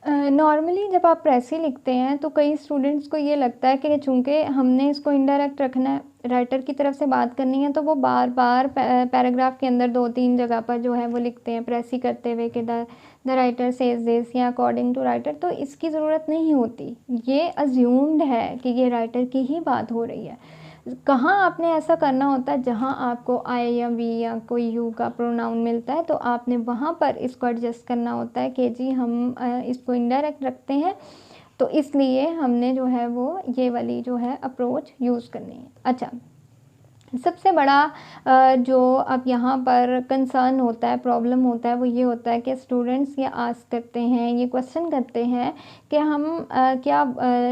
Normally जब आप प्रेसी लिखते हैं तो कई स्टूडेंट्स को ये लगता है कि चूँकि हमने इसको इनडायरेक्ट रखना है, राइटर की तरफ से बात करनी है, तो वो बार-बार पैराग्राफ के अंदर 2-3 जगह पर जो है वो लिखते हैं प्रेसी करते हुए कि द राइटर सेज़ दिस या अकॉर्डिंग टू राइटर, तो इसकी ज़रूरत नहीं होती। ये अज़्यूम्ड है कि ये राइटर की ही बात हो रही है। कहाँ आपने ऐसा करना होता है जहाँ आपको आई या वी या कोई यू का प्रोनाउन मिलता है, तो आपने वहाँ पर इसको एडजस्ट करना होता है कि जी हम इसको इनडायरेक्ट रखते हैं, तो इसलिए हमने जो है वो ये वाली जो है अप्रोच यूज़ करनी है। अच्छा, सबसे बड़ा जो अब यहाँ पर कंसर्न होता है, प्रॉब्लम होता है, वो ये होता है कि स्टूडेंट्स ये आस्क करते हैं, ये क्वेश्चन करते हैं कि हम क्या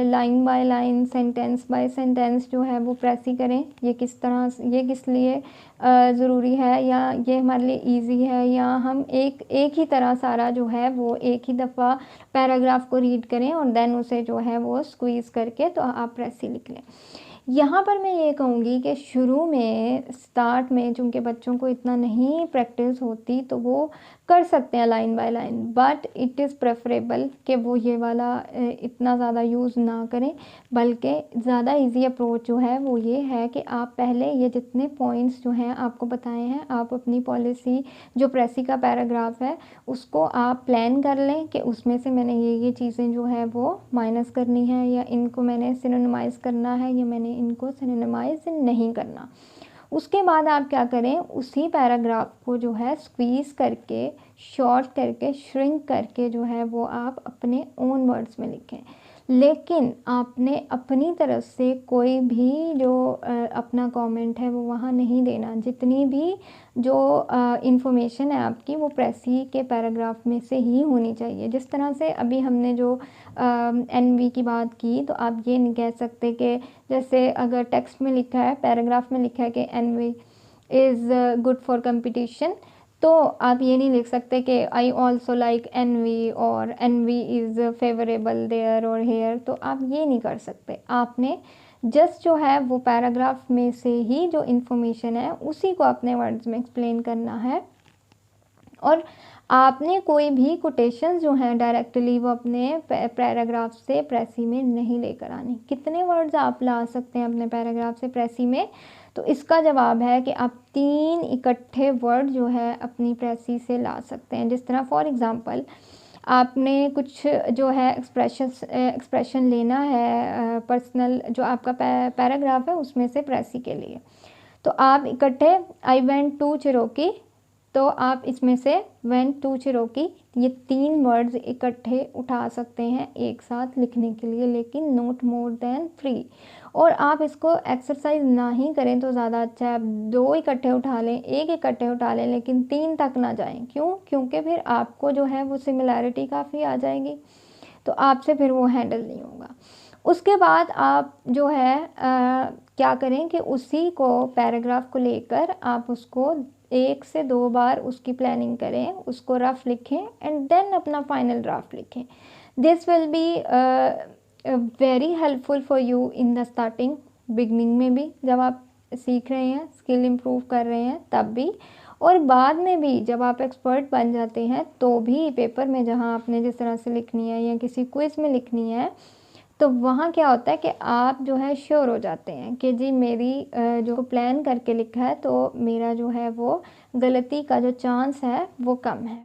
line by line, sentence by sentence जो है वो प्रेसी करें, ये किस तरह से, ये किस लिए ज़रूरी है, या ये हमारे लिए ईजी है, या हम एक ही तरह सारा जो है वो एक ही दफ़ा पैराग्राफ को रीड करें और देन उसे जो है वो स्क्वीज़ करके तो आप प्रेसी लिख लें। यहाँ पर मैं ये कहूँगी कि शुरू में, स्टार्ट में चूँकि बच्चों को इतना नहीं प्रैक्टिस होती, तो वो कर सकते हैं line by line, but it is preferable कि वो ये वाला इतना ज़्यादा यूज़ ना करें, बल्कि ज़्यादा इजी अप्रोच जो है वो ये है कि आप पहले ये जितने पॉइंट्स जो हैं आपको बताए हैं, आप अपनी पॉलिसी जो प्रेसी का पैराग्राफ है उसको आप प्लान कर लें कि उसमें से मैंने ये चीज़ें जो है वो माइनस करनी है, या इनको मैंने सिनोनिमाइज़ करना है, या मैंने इनको सिनोनिमाइज़ नहीं करना। उसके बाद आप क्या करें, उसी पैराग्राफ को जो है स्क्वीज़ करके, शॉर्ट करके, श्रिंक करके जो है वो आप अपने ओन वर्ड्स में लिखें। लेकिन आपने अपनी तरफ से कोई भी जो अपना कमेंट है वो वहाँ नहीं देना। जितनी भी जो इन्फॉर्मेशन है आपकी, वो प्रेसी के पैराग्राफ में से ही होनी चाहिए। जिस तरह से अभी हमने जो एनवी की बात की, तो आप ये नहीं कह सकते कि जैसे अगर टेक्स्ट में लिखा है, पैराग्राफ में लिखा है कि envy is good for competition, तो आप ये नहीं लिख सकते कि आई ऑल्सो लाइक एनवी और एनवी इज़ फेवरेबल देयर और हेयर, तो आप ये नहीं कर सकते। आपने जस्ट जो है वो पैराग्राफ में से ही जो इन्फॉर्मेशन है उसी को अपने वर्ड्स में एक्सप्लेन करना है, और आपने कोई भी कोटेशंस जो हैं डायरेक्टली वो अपने पैराग्राफ से प्रेसी में नहीं लेकर आनी। कितने वर्ड्स आप ला सकते हैं अपने पैराग्राफ से प्रेसी में? तो इसका जवाब है कि आप 3 इकट्ठे वर्ड जो है अपनी प्रेसी से ला सकते हैं। जिस तरह फॉर एग्ज़ाम्पल आपने कुछ जो है एक्सप्रेशन लेना है पर्सनल, जो आपका पैराग्राफ है उसमें से प्रेसी के लिए, तो आप इकट्ठे आई वेंट टू चिरोकी, तो आप इसमें से वेंट टू चिरोकी, ये 3 वर्ड्स इकट्ठे उठा सकते हैं एक साथ लिखने के लिए, लेकिन नॉट मोर देन 3। और आप इसको एक्सरसाइज ना ही करें तो ज़्यादा अच्छा है। आप 2 इकट्ठे उठा लें, 1 इकट्ठे उठा लें, लेकिन 3 तक ना जाएं। क्यों? क्योंकि फिर आपको जो है वो सिमिलैरिटी काफ़ी आ जाएगी, तो आपसे फिर वो हैंडल नहीं होगा। उसके बाद आप जो है क्या करें कि उसी को, पैराग्राफ को लेकर आप उसको 1 से 2 बार उसकी प्लानिंग करें, उसको रफ लिखें एंड देन अपना फाइनल ड्राफ्ट लिखें। This will be very helpful for you in the starting, beginning में भी जब आप सीख रहे हैं, स्किल इम्प्रूव कर रहे हैं तब भी, और बाद में भी जब आप एक्सपर्ट बन जाते हैं तो भी पेपर में जहाँ आपने जिस तरह से लिखनी है या किसी क्विज़ में लिखनी है, तो वहाँ क्या होता है कि आप जो है श्योर हो जाते हैं कि जी मेरी जो प्लान करके लिखा है तो मेरा जो है वो गलती का जो चांस है वो कम है।